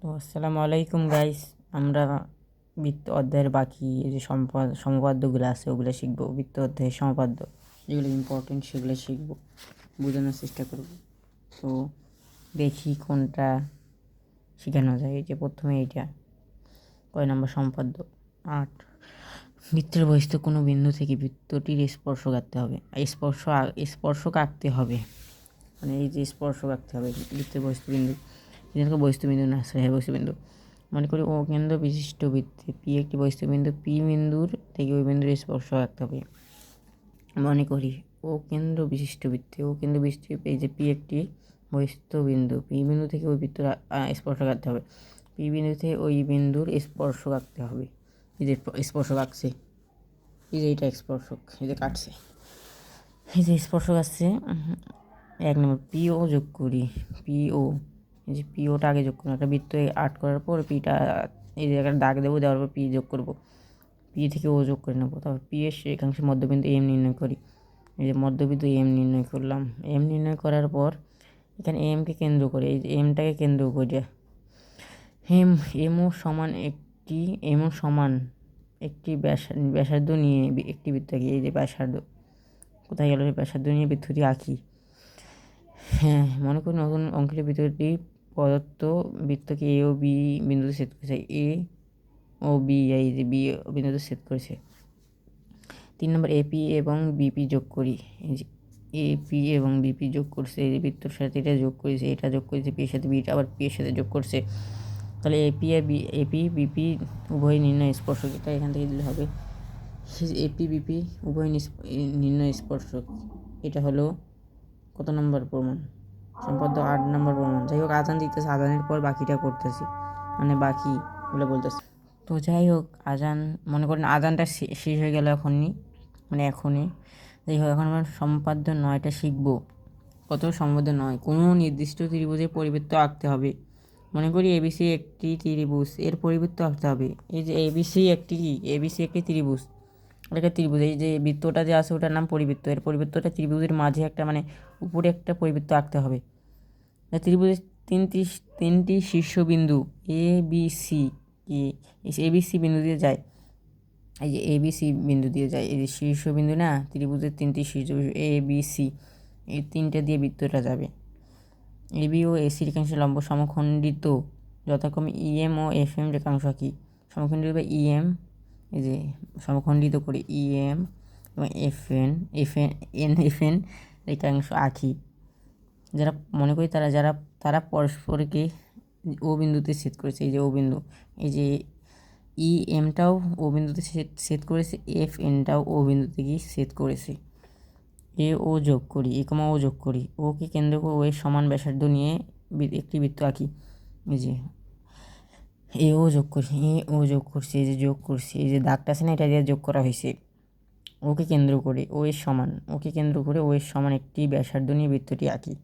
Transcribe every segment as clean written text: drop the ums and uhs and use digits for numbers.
তো আসসালামু আলাইকুম গাইস। আমরা বৃত্ত অধ্যায়ের বাকি যে সমপাদ্যগুলো আছে ওগুলো শিখবো। বৃত্ত অধ্যায়ের সমপাদ্য যেগুলো ইম্পর্টেন্ট সেগুলো শিখবো, বোঝানোর চেষ্টা করব। তো দেখি কোনটা শেখানো যায়। এই যে প্রথমে এইটা কয় নম্বর সম্পাদ্য 8। বৃত্তের বহিস্থ কোনো বিন্দু থেকে বৃত্তটির স্পর্শক আঁকতে হবে। স্পর্শক আঁকতে হবে মানে এই যে স্পর্শক আঁকতে হবে বৃত্তের বহিস্থ বিন্দু, যেটাকে বহিস্থ বিন্দু না বহিস্থ বিন্দু মনে করি। ও কেন্দ্র বিশিষ্ট বৃত্তে পি একটি বহিস্থ বিন্দু, পি বিন্দুর থেকে ওই বিন্দুর স্পর্শক আঁকতে হবে। মনে করি ও কেন্দ্র বিশিষ্ট বৃত্তে, ও কেন্দ্র বিশিষ্ট এই যে পি একটি বহিস্থ বিন্দু, পি বিন্দু থেকে ওই বৃত্তের স্পর্শক আঁকতে হবে। পি বিন্দু থেকে ওই বিন্দুর স্পর্শক আঁকতে হবে। এই যে স্পর্শক আঁকছে, এই যে এইটা স্পর্শক, এই যে কাটছে, এই যে স্পর্শক আসছে। 1 নম্বর পিও যোগ করি। পিও, এই যে পিওটা আগে যোগ করবো। একটা বৃত্ত আর্ট করার পর পিটা এই যে একটা দাগ দেবো, দেওয়ার পর পি যোগ করব। পি থেকে ও যোগ করে নেবো। তারপর পি এর একাংশে মধ্যবিন্দু এম নির্ণয় করি। এই যে মধ্যবিন্দু এম নির্ণয় করলাম। এম নির্ণয় করার পর এখানে এমকে কেন্দ্র করে, এই যে এমটাকে কেন্দ্র করে এমও সমান একটি ব্যাসার্ধ নিয়ে একটি বৃত্তকে, এই যে ব্যাসার্ধ কোথায় গেল, ব্যাসার্ধ নিয়ে বৃত্তটি আঁকি। হ্যাঁ, মনে করি নতুন অঙ্কিত বৃত্তটি প্রদত্ত বৃত্তকে এ ও বি বিন্দুতে ছেদ করেছে। এ ও বি, এই যে বি বিন্দুতে ছেদ করেছে। 3 নম্বর এপি এবং বিপি যোগ করি। এই যে এপি এবং বিপি যোগ করছে, এই যে বৃত্তর সাথে এটা যোগ করেছে, এটা যোগ করেছে, পি এর সাথে বিটা আবার পি এর সাথে যোগ করছে। তাহলে এপি বিপি উভয় নির্ণয় স্পর্শক, এটা এখান থেকে দিলে হবে। এপি বিপি উভয় নির্ণয় স্পর্শক, এটা হলো কত নম্বর প্রমাণ? সম্পাদ্য 8 নম্বর প্রমাণ। যাই হোক, আজান দিতেছে, আজানের পর বাকিটা করতেছি, মানে বাকি বলে বলতেছি। তো যাই হোক, আজান মনে করেন আজানটা শেষ হয়ে গেল এখনই, মানে এখনই। যাই হোক, এখন আমরা সম্পাদ্য 9টা শিখবো। কত? সম্পাদ্য 9, কোনো নির্দিষ্ট ত্রিভুজের পরিবৃত্ত আঁকতে হবে। মনে করি এবিসি একটি ত্রিভুজ, এর পরিবৃত্ত আঁকতে হবে। এই যে এবিসি একটি ত্রিভুজ, একটা ত্রিভুজ, এই যে বৃত্তটা যে আছে ওটার নাম পরিবৃত্ত। এর পরিবৃত্তটা ত্রিভুজের মাঝে একটা মানে উপরে একটা পরিবৃত্ত আঁকতে হবে। ত্রিভুজের তিনটি শীর্ষবিন্দু এ বি সি, এবিসি বিন্দু দিয়ে যায়। এই যে এবিসি বিন্দু দিয়ে যায়, এই যে শীর্ষবিন্দু না, ত্রিভুজের 3টি শীর্ষবিন্দু এ বি সি, এই 3টে দিয়ে বৃত্তটা যাবে। এবি ও এসি রেখাংশের লম্ব সমখণ্ডিত, যথাক্রমে ইএম ও এফ এম রেখাংশ আঁকি। সমখণ্ডিত বা ইএম, এই যে সমখণ্ডিত করে ইএম এবং এফ এন রেখাংশ আঁকি। যারা মনে করি তারা পরস্পরকে ও বিন্দুতে ছেদ করেছে। এই যে ও বিন্দু, এই যে ই এমটাও ও বিন্দুতে ছেদ করেছে, এফ এনটাও ও বিন্দু থেকেই ছেদ করেছে। এ ও যোগ করি, ও যোগ করি, ওকে কেন্দ্র করে ও এর সমান ব্যাসার্ধ নিয়ে একটি বৃত্ত আঁকি। এই যে এ ও যোগ করছি, এই যে যোগ করছি, এই যে দাগটা আছে না, এটা দিয়ে যোগ করা হয়েছে। ওকে কেন্দ্র করে ও এর সমান একটি ব্যাসার্ধ নিয়ে বৃত্তটি আঁকি।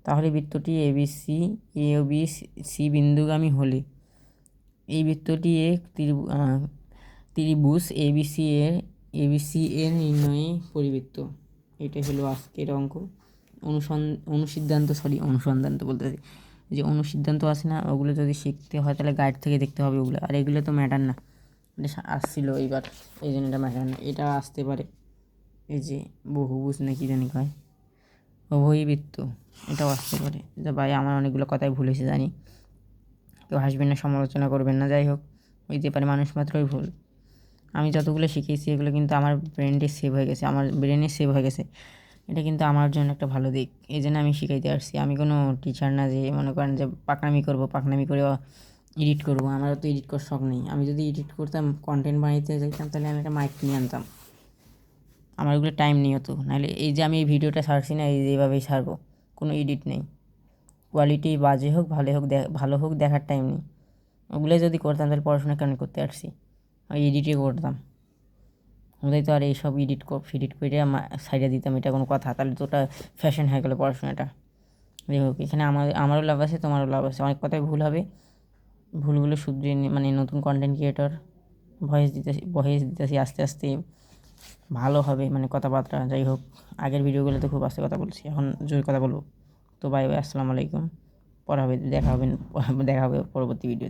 তাহলে বৃত্তটি এবিসি এ ও বি সি বিন্দুগামী হলে এই বৃত্তটি ত্রিভুজ এবিসি এর নির্ণয়ে পরিবৃত্ত। এটাই হলো আজকের অঙ্ক। অনুসন্ধান তো বলতেছি, যে অনুসিদ্ধান্ত আছে না, ওগুলো যদি শিখতে হয় তাহলে গাইড থেকে দেখতে হবে ওগুলো। আর এগুলো তো ম্যাটার না, এটা আসছিলো এইবার, এই জন্য এটা ম্যাটার না। এটা আসতে পারে, এই যে বহুভুজ না কি জানি কয়, অবহিবৃত্ত, এটাও আসতে পারে। যা ভাই, আমার অনেকগুলো কথাই ভুল হয়েছে জানি, কেউ হাসবেন না, সমালোচনা করবেন না। যাই হোক, হইতে পারে, মানুষ মাত্রই ভুল। আমি যতগুলো শিখেছি এগুলো কিন্তু আমার ব্রেনে সেভ হয়ে গেছে। এটা কিন্তু আমার জন্য একটা ভালো দিক, এই জন্য আমি শিখাইতে আসছি। আমি কোনো টিচার না যে মনে করেন যে পাকনামি করে এডিট করবো। আমারও তো এডিট করার শখ নেই। আমি যদি এডিট করতাম, কন্টেন্ট বানাইতে যাইতাম, তাহলে আমি একটা মাইক নিয়ে আনতাম। আমার ওগুলো টাইম নেই হতো। নাহলে এই যে আমি এই ভিডিওটা ছাড়ছি না, এই যে এইভাবেই ছাড়বো, কোনো এডিট নেই। কোয়ালিটি বাজে হোক ভালো হোক দেখার টাইম নেই। ওগুলো যদি করতাম তাহলে পড়াশোনা কেন করতে আসছি, আমি এডিটই করতাম। ওদের তো আর এইসব ফিডিট করে সাইডে দিতাম, এটা কোনো কথা? তাহলে তো ওটা ফ্যাশন হয়ে গেলো পড়াশোনাটা। যাই হোক, এখানে আমারও লাভ আছে, তোমারও লাভ আছে। অনেক কথাই ভুল হবে, ভুলগুলো শুধরিয়ে মানে নতুন কন্টেন্ট ক্রিয়েটর ভয়েস দিতেছি আস্তে আস্তে ভালো হবে, মানে কথাবার্তা। যাই হোক, আগের ভিডিওগুলোতে খুব আস্তে কথা বলছি, এখন জোরে কথা বলবো। তো বাই বাই, আসসালামু আলাইকুম। দেখা হবে পরবর্তী ভিডিওতে।